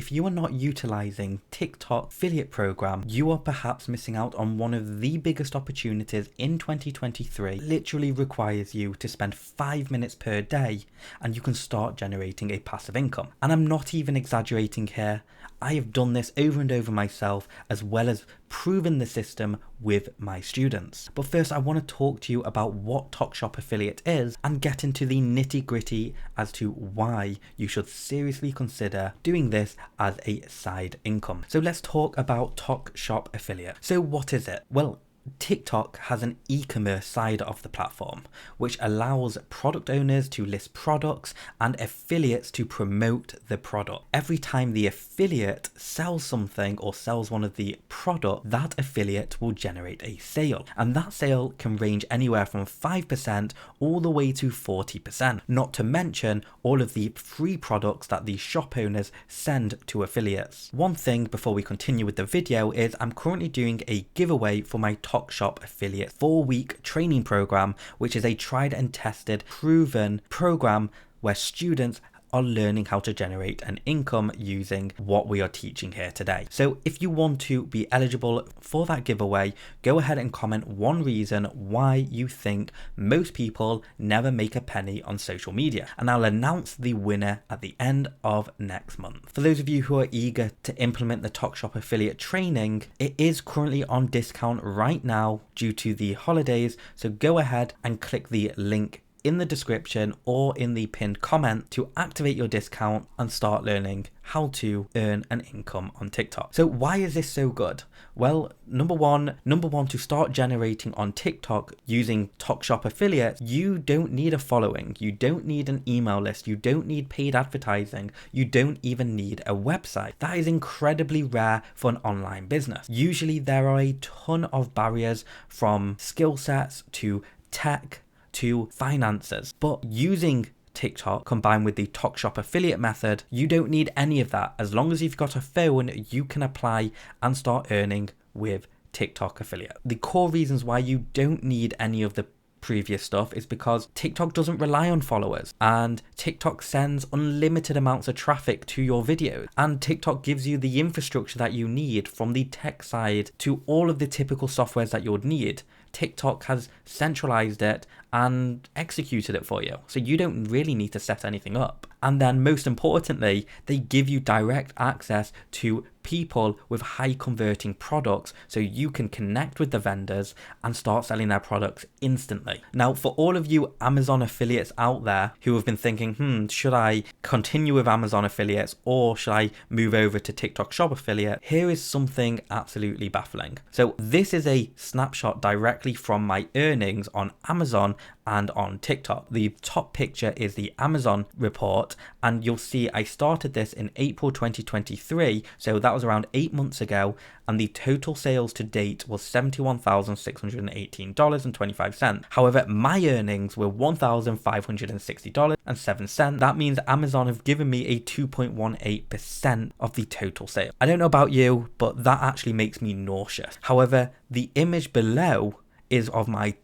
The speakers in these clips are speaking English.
If you are not utilizing TikTok affiliate program, you are perhaps missing out on one of the biggest opportunities in 2023. It literally requires you to spend 5 minutes per day and you can start generating a passive income. And I'm not even exaggerating here. I have done this over and over myself, as well as proven the system with my students. But first, I want to talk to you about what TalkShop Affiliate is and get into the nitty-gritty as to why you should seriously consider doing this as a side income. So let's talk about TalkShop Affiliate. So what is it? Well, TikTok has an e-commerce side of the platform, which allows product owners to list products and affiliates to promote the product. Every time the affiliate sells something or sells one of the products, that affiliate will generate a sale. And that sale can range anywhere from 5% all the way to 40%, not to mention all of the free products that the shop owners send to affiliates. One thing before we continue with the video is I'm currently doing a giveaway for my TalkShop Affiliate 4-week training program, which is a tried and tested, proven program where students are learning how to generate an income using what we are teaching here today. So if you want to be eligible for that giveaway, go ahead and comment one reason why you think most people never make a penny on social media, and I'll announce the winner at the end of next month. For those of you who are eager to implement the TalkShop affiliate training, it is currently on discount right now due to the holidays, so go ahead and click the link in the description or in the pinned comment to activate your discount and start learning how to earn an income on TikTok. So why is this so good? Well, number one, to start generating on TikTok using TalkShop affiliates, you don't need a following, you don't need an email list, you don't need paid advertising, you don't even need a website. That is incredibly rare for an online business. Usually there are a ton of barriers, from skill sets to tech to finances, but using TikTok combined with the TalkShop affiliate method, you don't need any of that. As long as you've got a phone, you can apply and start earning with TikTok affiliate. The core reasons why you don't need any of the previous stuff is because TikTok doesn't rely on followers, and TikTok sends unlimited amounts of traffic to your videos, and TikTok gives you the infrastructure that you need, from the tech side to all of the typical softwares that you would need. TikTok has centralized it and executed it for you, so you don't really need to set anything up. And then most importantly, they give you direct access to people with high converting products, so you can connect with the vendors and start selling their products instantly. Now, for all of you Amazon affiliates out there who have been thinking, should I continue with Amazon affiliates or should I move over to TikTok shop affiliate? Here is something absolutely baffling. So this is a snapshot directly from my earnings on Amazon and on TikTok. The top picture is the Amazon report, and you'll see I started this in April 2023, so that was around 8 months ago, and the total sales to date was $71,618.25. However, my earnings were $1,560.07. That means Amazon have given me a 2.18% of the total sale. I don't know about you, but that actually makes me nauseous. However, the image below is of my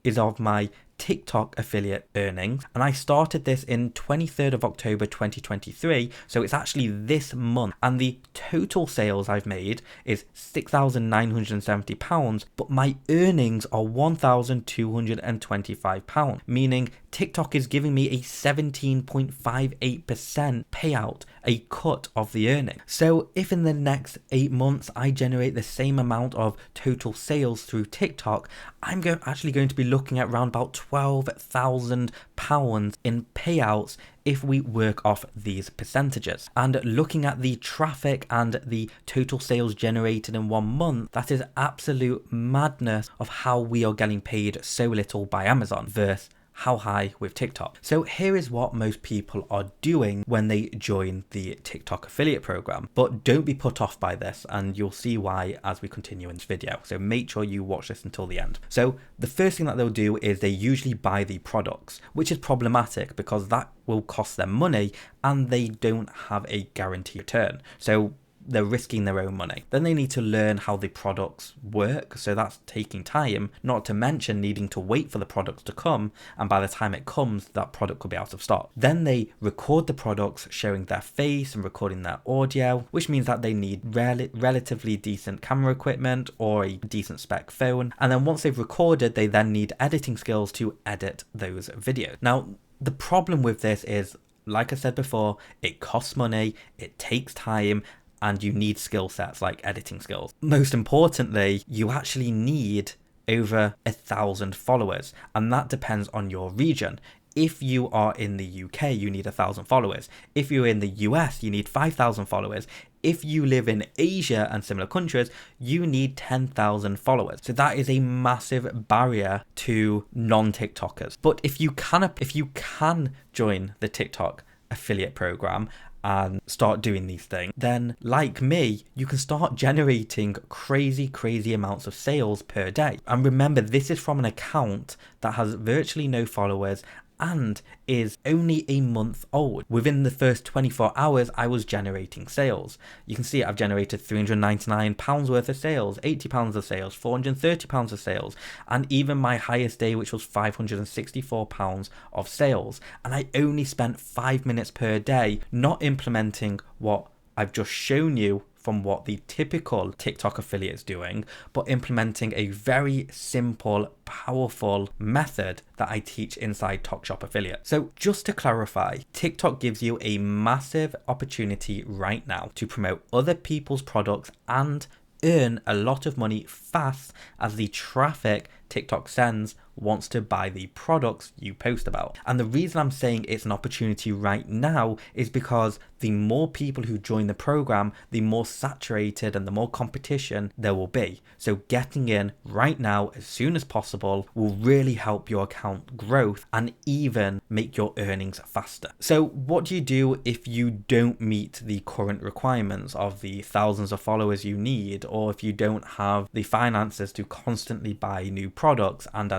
TikTok affiliate earnings, and I started this in 23rd of October 2023, so it's actually this month, and the total sales I've made is £6,970, but my earnings are £1,225, meaning TikTok is giving me a 17.58% payout, a cut of the earning. So if in the next 8 months I generate the same amount of total sales through TikTok, I'm actually going to be looking at around about £12,000 in payouts if we work off these percentages. And looking at the traffic and the total sales generated in 1 month, that is absolute madness of how we are getting paid so little by Amazon versus how high with TikTok. So here is what most people are doing when they join the TikTok affiliate program, but don't be put off by this, and you'll see why as we continue in this video. So make sure you watch this until the end. So the first thing that they'll do is they usually buy the products, which is problematic because that will cost them money and they don't have a guaranteed return. So they're risking their own money. Then they need to learn how the products work, so that's taking time, not to mention needing to wait for the products to come, and by the time it comes, that product could be out of stock. Then they record the products showing their face and recording their audio, which means that they need relatively decent camera equipment or a decent spec phone. And then once they've recorded, they then need editing skills to edit those videos. Now, the problem with this is, like I said before, it costs money, it takes time, and you need skill sets like editing skills. Most importantly, you actually need over 1,000 followers, and that depends on your region. If you are in the UK, you need 1,000 followers. If you're in the US, you need 5,000 followers. If you live in Asia and similar countries, you need 10,000 followers. So that is a massive barrier to non-TikTokers. But if you can join the TikTok affiliate program and start doing these things, then like me, you can start generating crazy amounts of sales per day. And remember, this is from an account that has virtually no followers and is only a month old. Within the first 24 hours, I was generating sales. You can see I've generated £399 worth of sales, £80 of sales, £430 of sales, and even my highest day, which was £564 of sales. And I only spent 5 minutes per day, not implementing what I've just shown you from what the typical TikTok affiliate is doing, but implementing a very simple, powerful method that I teach inside TalkShop Affiliate. So just to clarify, TikTok gives you a massive opportunity right now to promote other people's products and earn a lot of money fast, as the traffic TikTok sends wants to buy the products you post about. And the reason I'm saying it's an opportunity right now is because the more people who join the program, the more saturated and the more competition there will be. So getting in right now as soon as possible will really help your account growth and even make your earnings faster. So what do you do if you don't meet the current requirements of the thousands of followers you need, or if you don't have the finances to constantly buy new products and?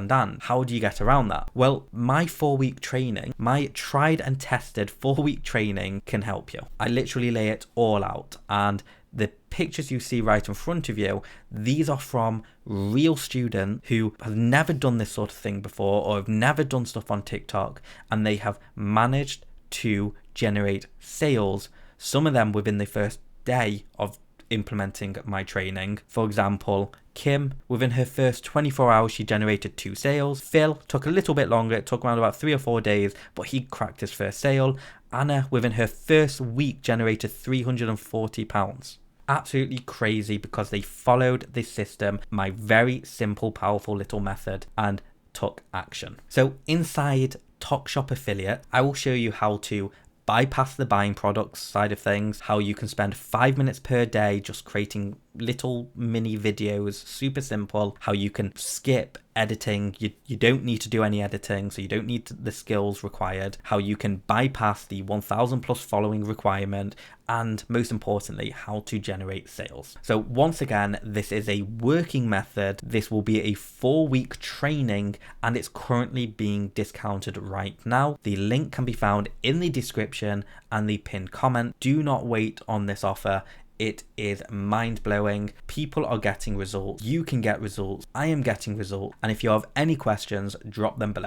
How do you get around that? Well, my 4-week training, my tried and tested 4-week training can help you. I literally lay it all out, and the pictures you see right in front of you, these are from real students who have never done this sort of thing before or have never done stuff on TikTok, and they have managed to generate sales, some of them within the first day of implementing my training. For example, Kim, within her first 24 hours, she generated 2 sales. Phil took a little bit longer. It took around about 3 or 4 days, but he cracked his first sale. Anna, within her first week, generated £340. Absolutely crazy, because they followed this system, my very simple, powerful little method, and took action. So inside TalkShop Affiliate, I will show you how to bypass the buying products side of things, how you can spend 5 minutes per day just creating little mini videos, super simple, how you can skip editing, you don't need to do any editing, so you don't need the skills required, how you can bypass the 1,000 plus following requirement, and most importantly, how to generate sales. So once again, this is a working method. This will be a 4-week training, and it's currently being discounted right now. The link can be found in the description and the pinned comment. Do not wait on this offer. It is mind-blowing. People are getting results. You can get results. I am getting results. And if you have any questions, drop them below.